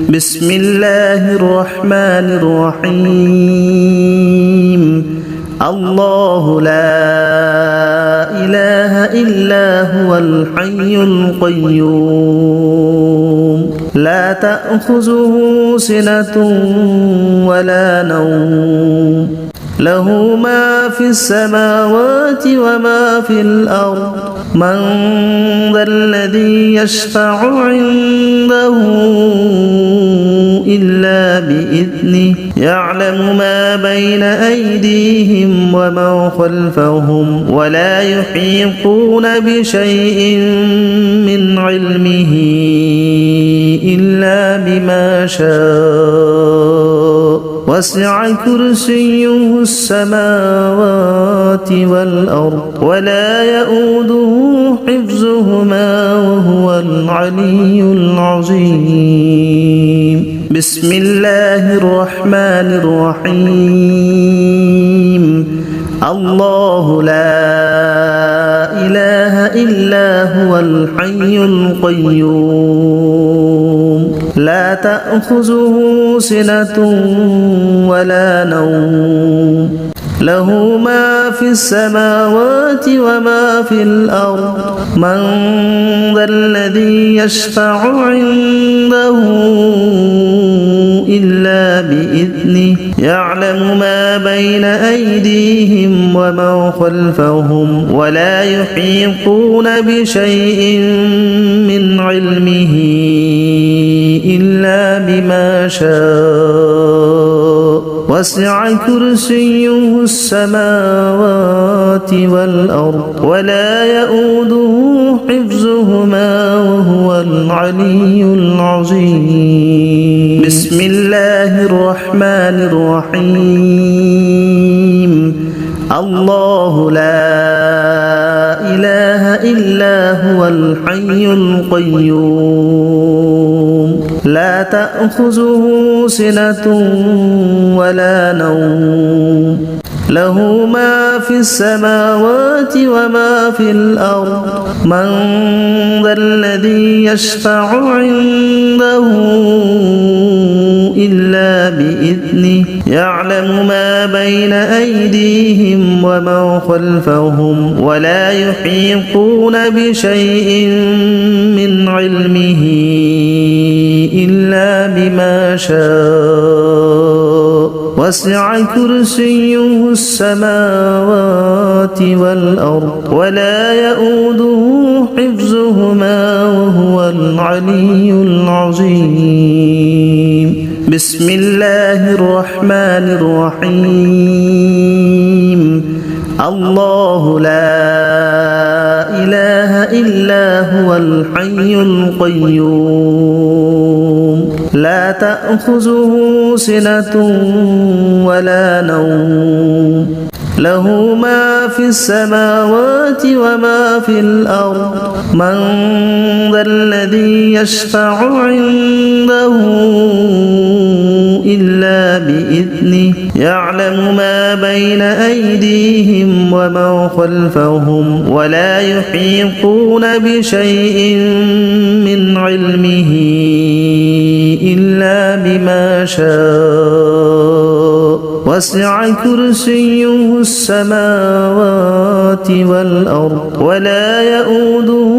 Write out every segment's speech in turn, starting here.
بسم الله الرحمن الرحيم الله لا إله إلا هو الحي القيوم لا تأخذه سنة ولا نوم له ما في السماوات وما في الأرض من ذا الذي يشفع عنده إلا بإذنه يعلم ما بين أيديهم وما خلفهم ولا يحيطون بشيء من علمه إلا بما شاء وسع كرسيه السماوات والأرض ولا يؤوده حفظهما وهو العلي العظيم بسم الله الرحمن الرحيم الله لا إله إلا هو الحي القيوم لا تأخذه سنة ولا نوم له ما في السماوات وما في الأرض من ذا الذي يشفع عنده إلا بإذنه يعلم ما بين أيديهم وما خلفهم ولا يحيطون بشيء من علمه إلا بما شاء وسع كرسيه السماوات والأرض ولا يؤوده حفظهما وهو العلي العظيم بسم الله الرحمن الرحيم الله لا إله إلا هو الحي القيوم لا تأخذه سنة ولا نوم له ما في السماوات وما في الأرض من ذا الذي يشفع عنده إلا بإذنه يعلم ما بين أيديهم وما خلفهم ولا يحيطون بشيء من علمه إلا بما شاء وسع كرسيه السماوات والأرض ولا يؤوده حفظهما وهو العلي العظيم بسم الله الرحمن الرحيم الله لا إله إلا هو الحي القيوم لا تأخذه سنة ولا نوم له ما في السماوات وما في الأرض من ذا الذي يشفع عنده إلا بإذنه يعلم ما بين أيديهم وما خلفهم ولا يحيطون بشيء من علمه إلا بما شاء وسع كرسيه السماوات والأرض ولا يؤوده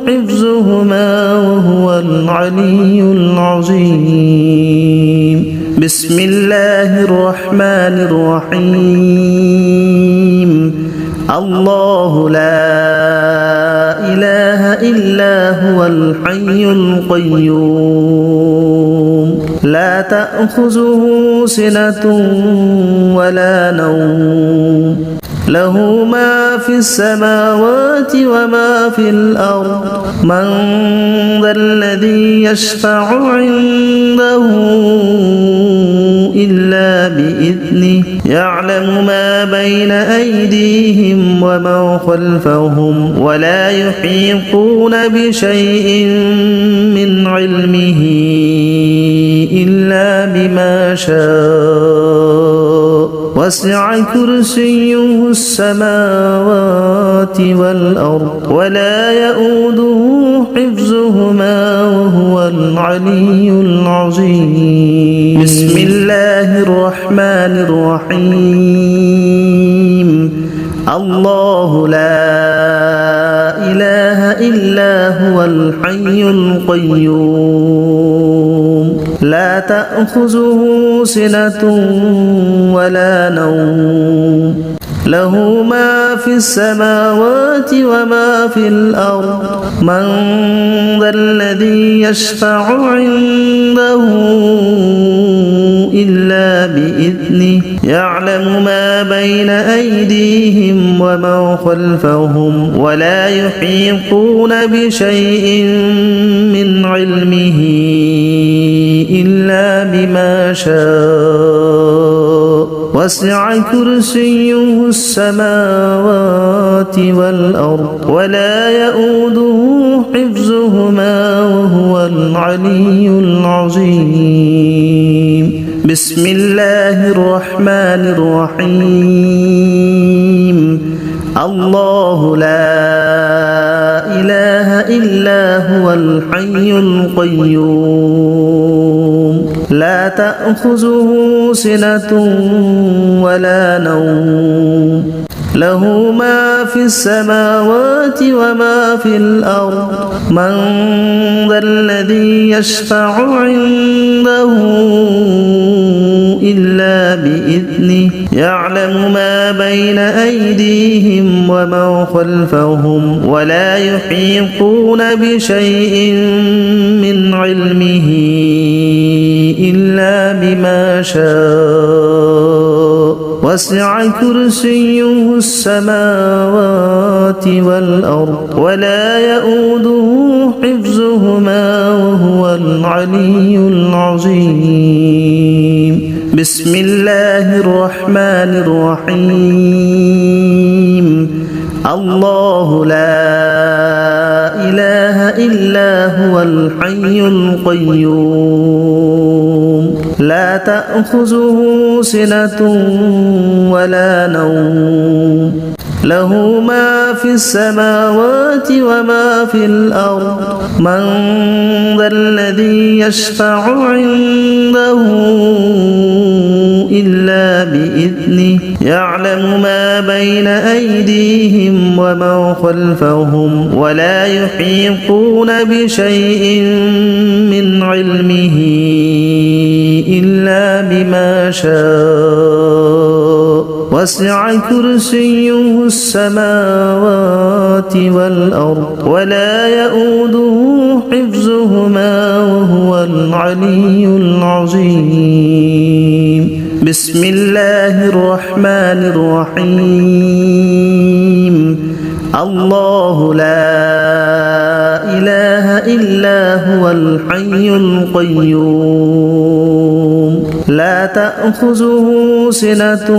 حفظهما وهو العلي العظيم بسم الله الرحمن الرحيم الله لا إله إلا هو الحي القيوم لا تأخذه سنة ولا نوم له ما في السماوات وما في الأرض من ذا الذي يشفع عنده إلا بإذنه يعلم ما بين أيديهم وما خلفهم ولا يحيطون بشيء من علمه إلا بما شاء وسع كرسيه السماوات والأرض ولا يؤوده حفظهما وهو العلي العظيم بسم الله الرحمن الرحيم الله لا إله إلا هو الحي القيوم لا تأخذه سنة ولا نوم له ما في السماوات وما في الأرض من ذا الذي يشفع عنده إلا بإذنه يعلم ما بين أيديهم وما خلفهم ولا يحيطون بشيء من علمه إلا بما شاء وسع كرسيه السماوات والأرض ولا يؤوده حفظهما وهو العلي العظيم بسم الله الرحمن الرحيم الله لا إله إلا هو الحي القيوم لا تأخذه سنة ولا نوم له ما في السماوات وما في الأرض من ذا الذي يشفع عنده إلا بإذنه يعلم ما بين أيديهم وما خلفهم ولا يحيطون بشيء من علمه إلا بما شاء وسع كرسيه السماوات والأرض ولا يؤوده حفظهما وهو العلي العظيم بسم الله الرحمن الرحيم الله لا إله إلا هو الحي القيوم لا تأخذه سنة ولا نوم له ما في السماوات وما في الأرض من ذا الذي يشفع عنده إلا بإذنه يعلم ما بين أيديهم وما خلفهم ولا يحيطون بشيء من علمه إلا بما شاء وسع كرسيه السماوات والأرض ولا يؤوده حفظهما وهو العلي العظيم بسم الله الرحمن الرحيم الله لا إله إلا هو الحي القيوم لا تأخذه سنة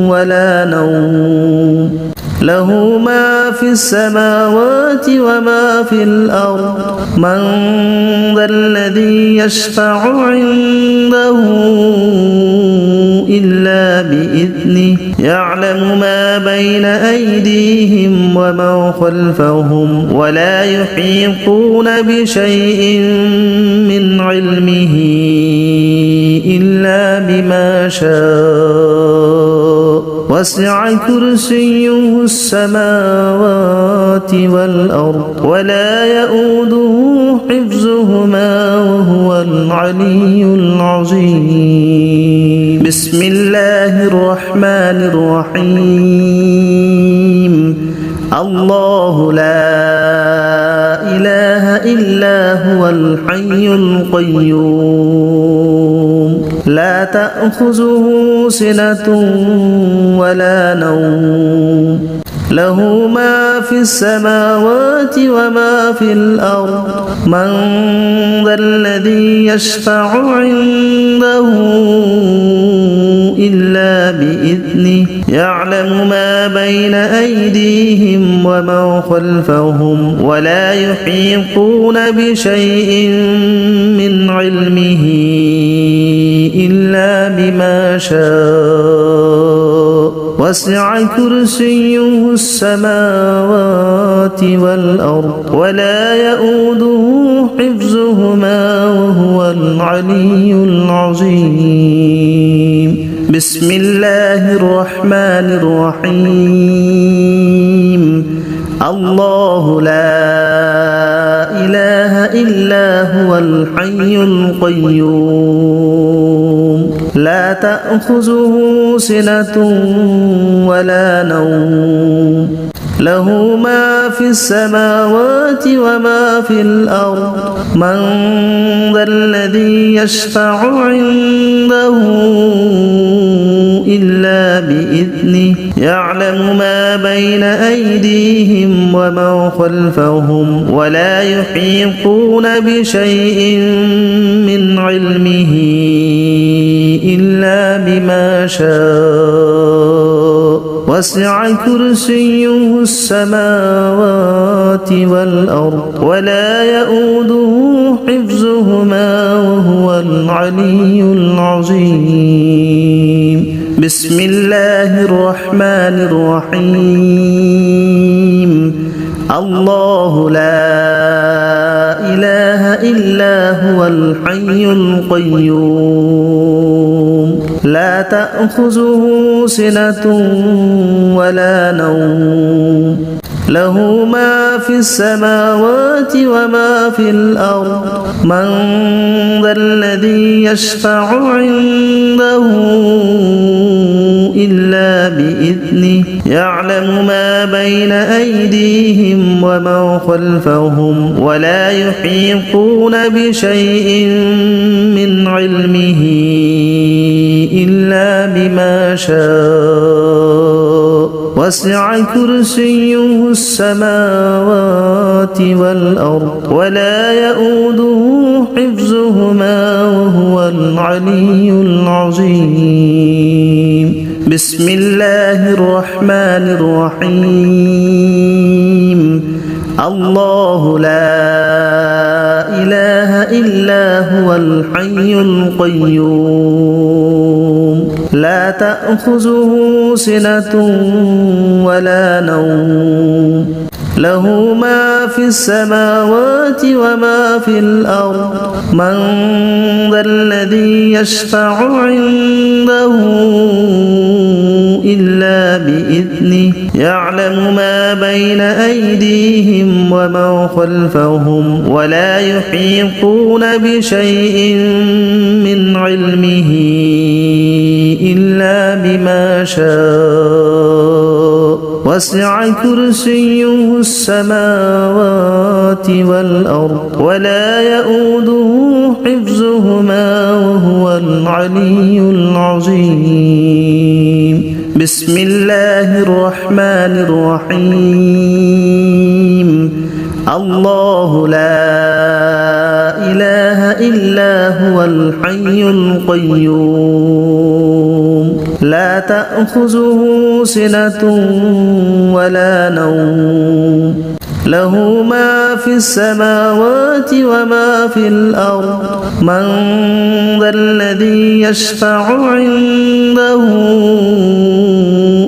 ولا نوم له ما في السماوات وما في الأرض من ذا الذي يشفع عنده إلا بإذنه يعلم ما بين أيديهم وما خلفهم ولا يحيطون بشيء من علمه إلا بما شاء وسع كرسيه السماوات والأرض ولا يؤوده حفظهما وهو العلي العظيم بسم الله الرحمن الرحيم الله لا إله إلا هو الحي القيوم لا تأخذه سنة ولا نوم له ما في السماوات وما في الأرض من ذا الذي يشفع عنده إلا بإذنه يعلم ما بين أيديهم وما خلفهم ولا يحيطون بشيء من علمه إلا بما شاء وسع كرسيه السماوات والأرض ولا يؤوده حفظهما وهو العلي العظيم بسم الله الرحمن الرحيم الله لا إله إلا هو الحي القيوم لا تأخذه سنة ولا نوم له ما في السماوات وما في الأرض من ذا الذي يشفع عنده إلا بإذنه يعلم ما بين أيديهم وما خلفهم ولا يحيطون بشيء من علمه إلا بما شاء وسع كرسيه السماوات والأرض ولا يؤوده حفظهما وهو العلي العظيم بسم الله الرحمن الرحيم الله لا إله إلا هو الحي القيوم لا تأخذه سنة ولا نوم له ما في السماوات وما في الأرض من ذا الذي يشفع عنده إلا بإذنه يعلم ما بين أيديهم وما خلفهم ولا يحيطون بشيء من علمه إلا بما شاء وسع كرسيه السماوات والأرض ولا يؤوده حفظهما وهو العلي العظيم بسم الله الرحمن الرحيم الله لا إله إلا هو الحي القيوم لا تأخذه سنة ولا نوم له ما في السماوات وما في الأرض من ذا الذي يشفع عنده إلا بإذنه يعلم ما بين أيديهم وما خلفهم ولا يحيطون بشيء من علمه إلا بما شاء وسع كرسيه السماوات والأرض ولا يؤوده حفظهما وهو العلي العظيم بسم الله الرحمن الرحيم الله لا إله إلا هو الحي القيوم لا تأخذه سنة ولا نوم له ما في السماوات وما في الأرض من ذا الذي يشفع عنده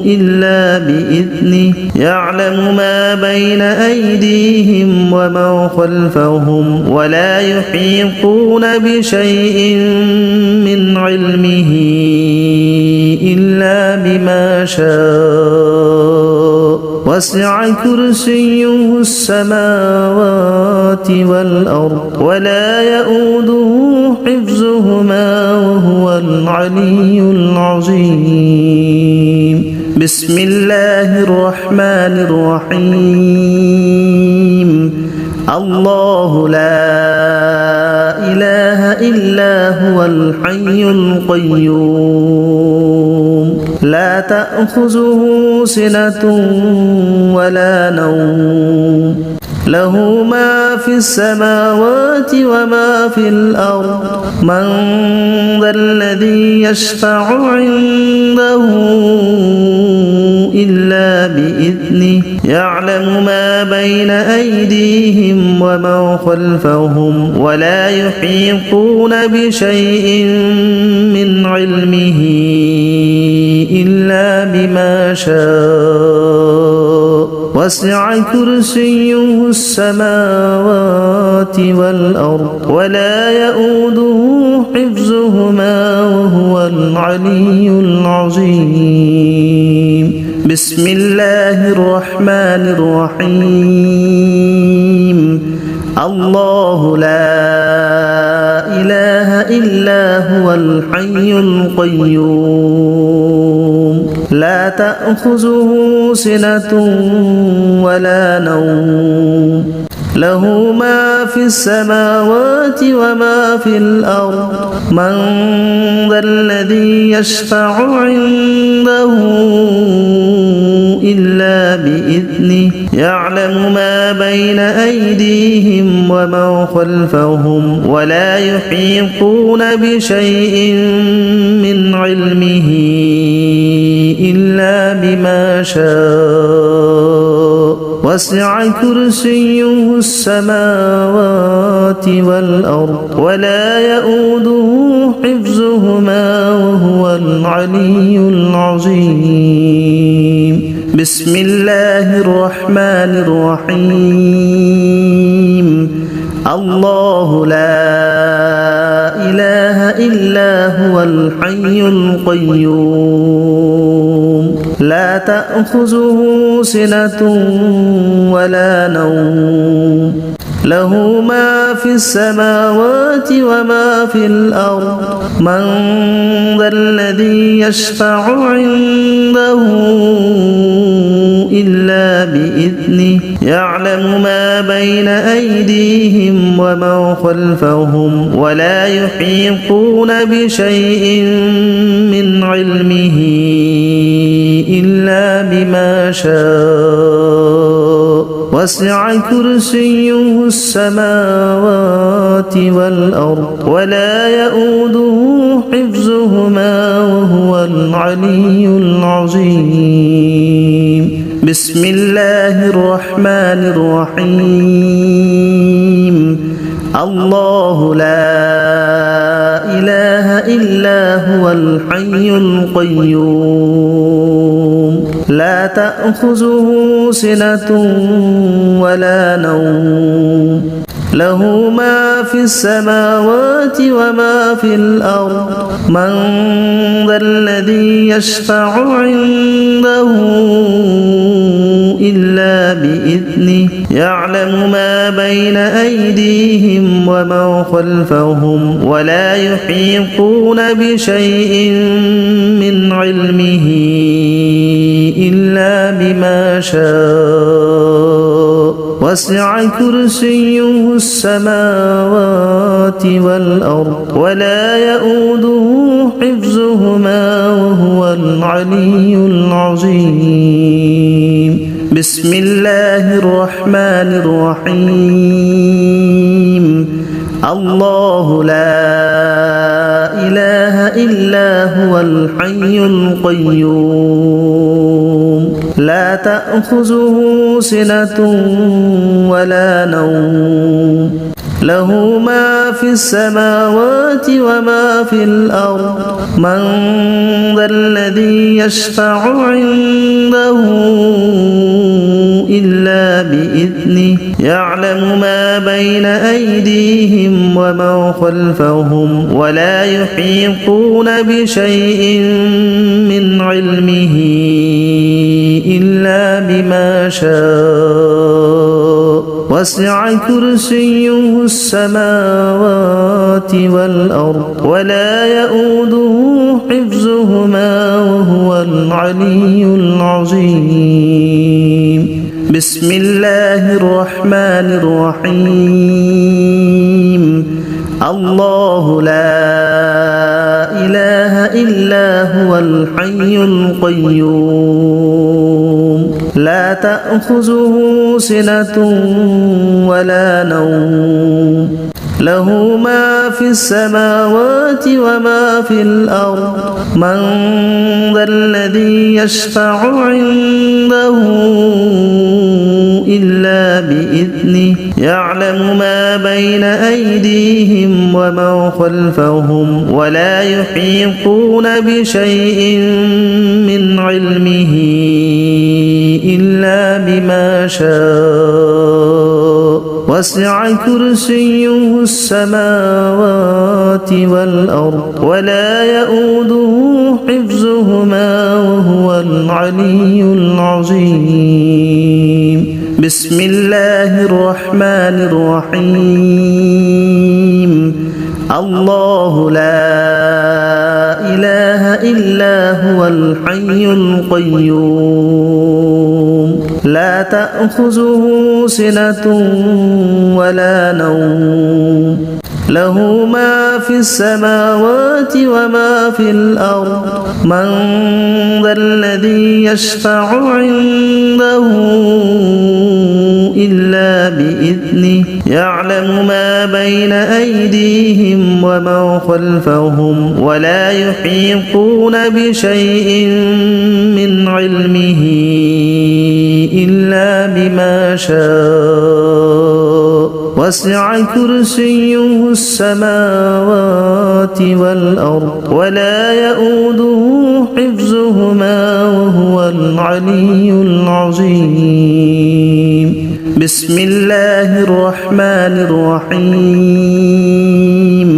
إلا بإذنه يعلم ما بين أيديهم وما خلفهم ولا يحيطون بشيء من علمه إلا بما شاء وسع كرسيه السماوات والأرض ولا يؤوده حفظهما وهو العلي العظيم بسم الله الرحمن الرحيم الله لا إله إلا هو الحي القيوم لا تأخذه سنة ولا نوم له ما في السماوات وما في الأرض من ذا الذي يشفع عنده إلا بإذنه يعلم ما بين أيديهم وما خلفهم ولا يحيطون بشيء من علمه إلا بما شاء وسع كرسيه السماوات والأرض ولا يؤوده حفظهما وهو العلي العظيم بسم الله الرحمن الرحيم الله لا إله إلا هو الحي القيوم لا تأخذه سنة ولا نوم له ما في السماوات وما في الأرض من ذا الذي يشفع عنده إلا بإذنه يعلم ما بين أيديهم وما خلفهم ولا يحيطون بشيء من علمه إلا بما شاء وسع كرسيه السماوات والأرض ولا يؤوده حفظهما وهو العلي العظيم بسم الله الرحمن الرحيم الله لا إله إلا هو الحي القيوم لا تأخذه سنة ولا نوم له ما في السماوات وما في الأرض من ذا الذي يشفع عنده إلا بإذنه يعلم ما بين أيديهم وما خلفهم ولا يحيطون بشيء من علمه إلا بما شاء وسع كرسيه السماوات والأرض ولا يؤوده حفظهما وهو العلي العظيم بسم الله الرحمن الرحيم الله لا إله إلا هو الحي القيوم لا تأخذه سنة ولا نوم له ما في السماوات وما في الأرض من ذا الذي يشفع عنده إلا بإذنه يعلم ما بين أيديهم وما خلفهم ولا يحيطون بشيء من علمه إلا بما شاء وسع كرسيه السماوات والأرض ولا يؤوده حفظهما وهو العلي العظيم بسم الله الرحمن الرحيم الله لا إله إلا هو الحي القيوم لا تأخذه سنة ولا نوم له ما في السماوات وما في الأرض من ذا الذي يشفع عنده إلا بإذنه يعلم ما بين أيديهم وما خلفهم ولا يحيطون بشيء من علمه إلا بما شاء وسع كرسيه السماوات والأرض ولا يؤوده حفظهما وهو العلي العظيم بسم الله الرحمن الرحيم الله لا إله إلا هو الحي القيوم لا تأخذه سنة ولا نوم له ما في السماوات وما في الأرض من ذا الذي يشفع عنده إلا بإذنه يعلم ما بين أيديهم وما خلفهم ولا يحيطون بشيء من علمه إلا بما شاء وسع كرسيه السماوات والأرض ولا يؤوده حفظهما وهو العلي العظيم. بسم الله الرحمن الرحيم. الله لا إله إلا هو الحي القيوم لا تأخذه سنة ولا نوم له ما في السماوات وما في الأرض من ذا الذي يشفع عنده إلا بإذنه يعلم ما بين أيديهم وما خلفهم ولا يحيطون بشيء من علمه إلا بما شاء وسع كرسيه السماوات والأرض ولا يؤوده حفظهما وهو العلي العظيم. بسم الله الرحمن الرحيم.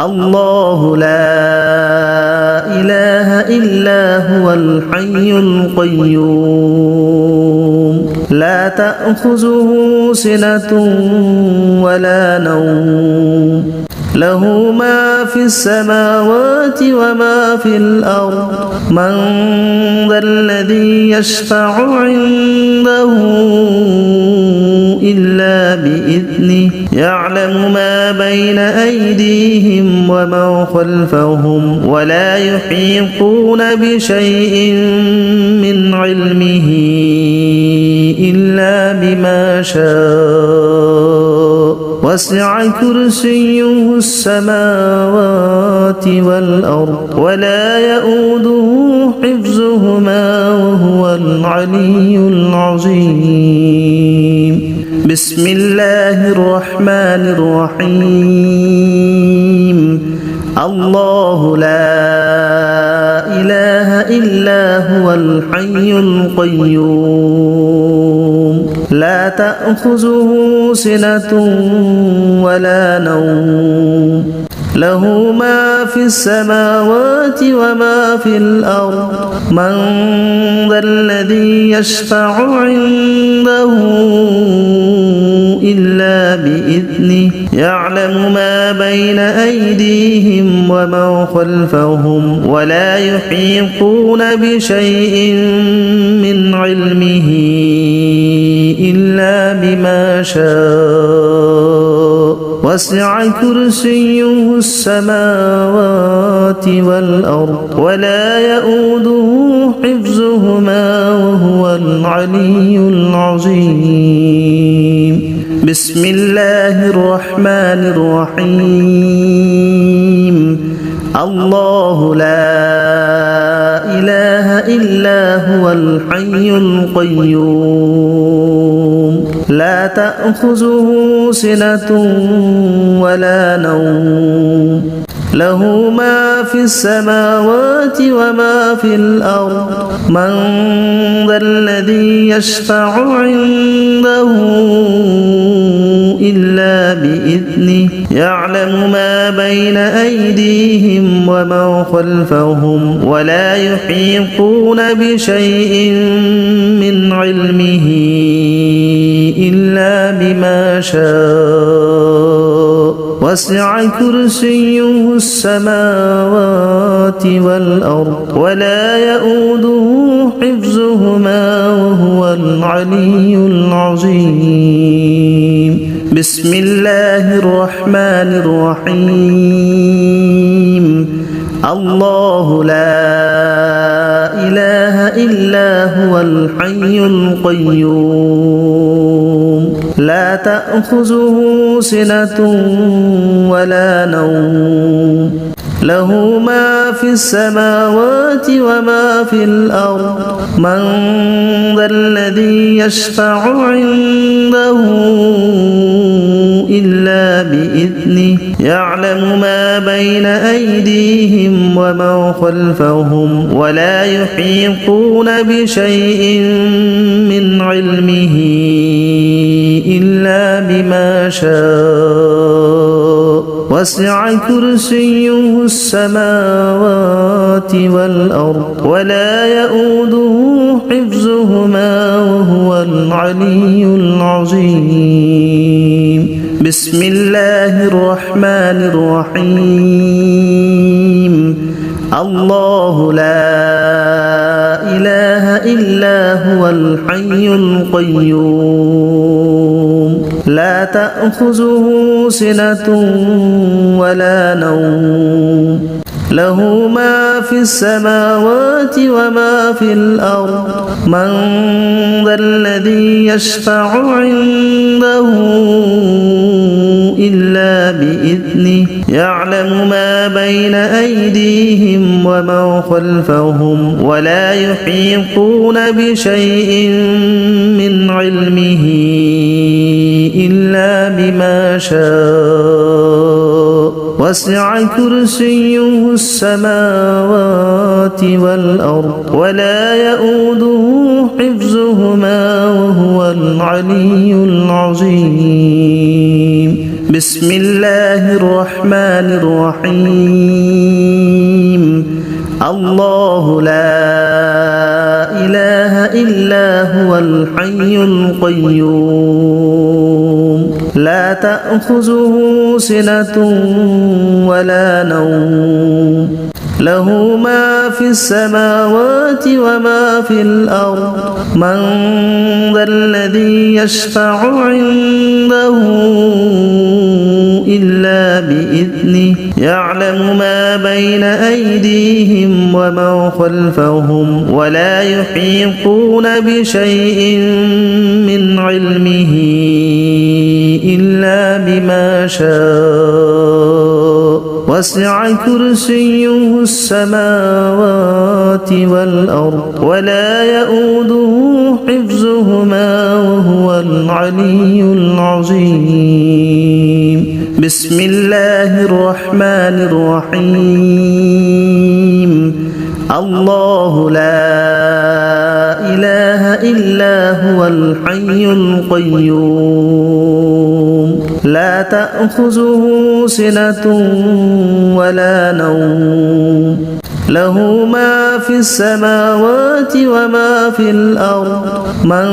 الله لا إله إلا هو الحي القيوم لا تأخذه سنة ولا نوم له ما في السماوات وما في الأرض من ذا الذي يشفع عنده إلا بإذنه يعلم ما بين أيديهم وما خلفهم ولا يحيطون بشيء من علمه إلا بما شاء وسع كرسيه السماوات والأرض ولا يؤوده حفظهما وهو العلي العظيم. بسم الله الرحمن الرحيم. الله لا إله إلا هو الحي القيوم لا تأخذه سنة ولا نوم له ما في السماوات وما في الأرض من ذا الذي يشفع عنده إلا بإذنه يعلم ما بين أيديهم وما خلفهم ولا يحيطون بشيء من علمه إلا بما شاء وسع كرسيه السماوات والأرض ولا يؤوده حفظهما وهو العلي العظيم. بسم الله الرحمن الرحيم. الله لا إله إلا هو الحي القيوم لا تأخذه سنة ولا نوم له ما في السماوات وما في الأرض من ذا الذي يشفع عنده إلا بإذنه يعلم ما بين أيديهم وما خلفهم ولا يحيطون بشيء من علمه إلا بما شاء وسع كرسيه السماوات والأرض ولا يؤوده حفظهما وهو العلي العظيم. بسم الله الرحمن الرحيم. الله لا إله إلا هو الحي القيوم لا تأخذه سنة ولا نوم له ما في السماوات وما في الأرض من ذا الذي يشفع عنده يعلم ما بين أيديهم وما خلفهم ولا يحيطون بشيء من علمه إلا بما شاء وسع كرسيه السماوات والأرض ولا يؤوده حفظهما وهو العلي العظيم. بسم الله الرحمن الرحيم. الله لا إله إلا هو الحي القيوم لا تأخذه سنة ولا نوم له ما في السماوات وما في الأرض من ذا الذي يشفع عنده إلا بإذنه يعلم ما بين أيديهم وما خلفهم ولا يحيطون بشيء من علمه إلا بما شاء وسع كرسيه السماوات والأرض ولا يؤوده حفظهما وهو العلي العظيم. بسم الله الرحمن الرحيم. الله لا إله إلا هو الحي القيوم لا تأخذه سنة ولا نوم له ما في السماوات وما في الأرض من ذا الذي يشفع عنده إلا بإذنه يعلم ما بين أيديهم وما خلفهم ولا يحيطون بشيء من علمه إلا بما شاء وسع كرسيه السماوات والأرض ولا يؤوده حفظهما وهو العلي العظيم. بسم الله الرحمن الرحيم. الله لا إله إلا هو الحي القيوم لا تأخذه سنة ولا نوم له ما في السماوات وما في الأرض من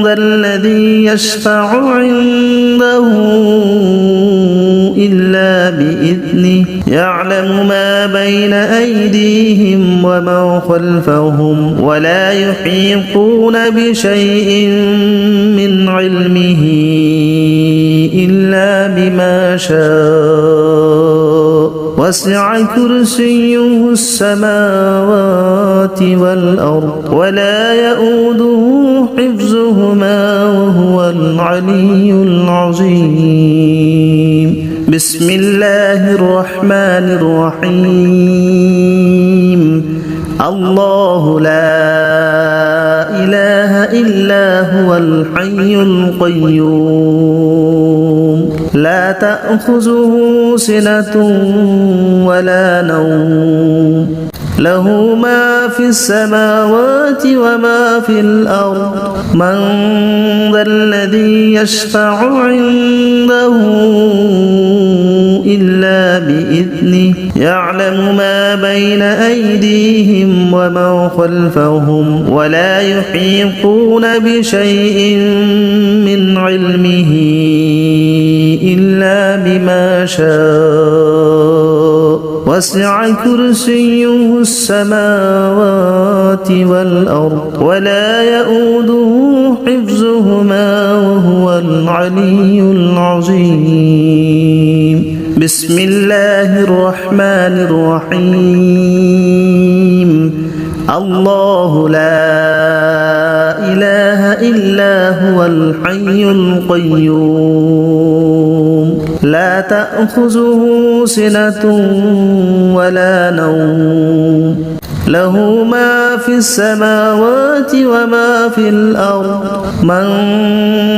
ذا الذي يشفع عنده إلا بإذنه يعلم ما بين أيديهم وما خلفهم ولا يحيطون بشيء من علمه إلا بما شاء وسع كرسيه السماوات والأرض ولا يؤوده حفظهما وهو العلي العظيم. بسم الله الرحمن الرحيم. الله لا إله إلا هو الحي القيوم لا تأخذه سنة ولا نوم له ما في السماوات وما في الأرض من ذا الذي يشفع عنده إلا بإذنه يعلم ما بين أيديهم وما خلفهم ولا يحيطون بشيء من علمه إلا بما شاء وسع كرسيه السماوات والأرض ولا يؤوده حفظهما وهو العلي العظيم. بسم الله الرحمن الرحيم. الله لا إله إلا هو الحي القيوم لا تأخذه سنة ولا نوم له ما في السماوات وما في الأرض من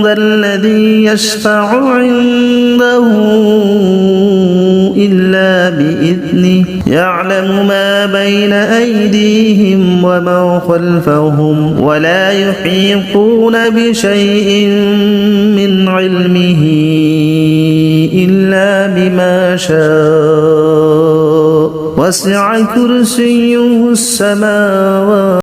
ذا الذي يشفع عنده إلا بإذنه يعلم ما بين أيديهم وما خلفهم ولا يحيطون بشيء من علمه إلا بما شاء وسع كرسيه السماوات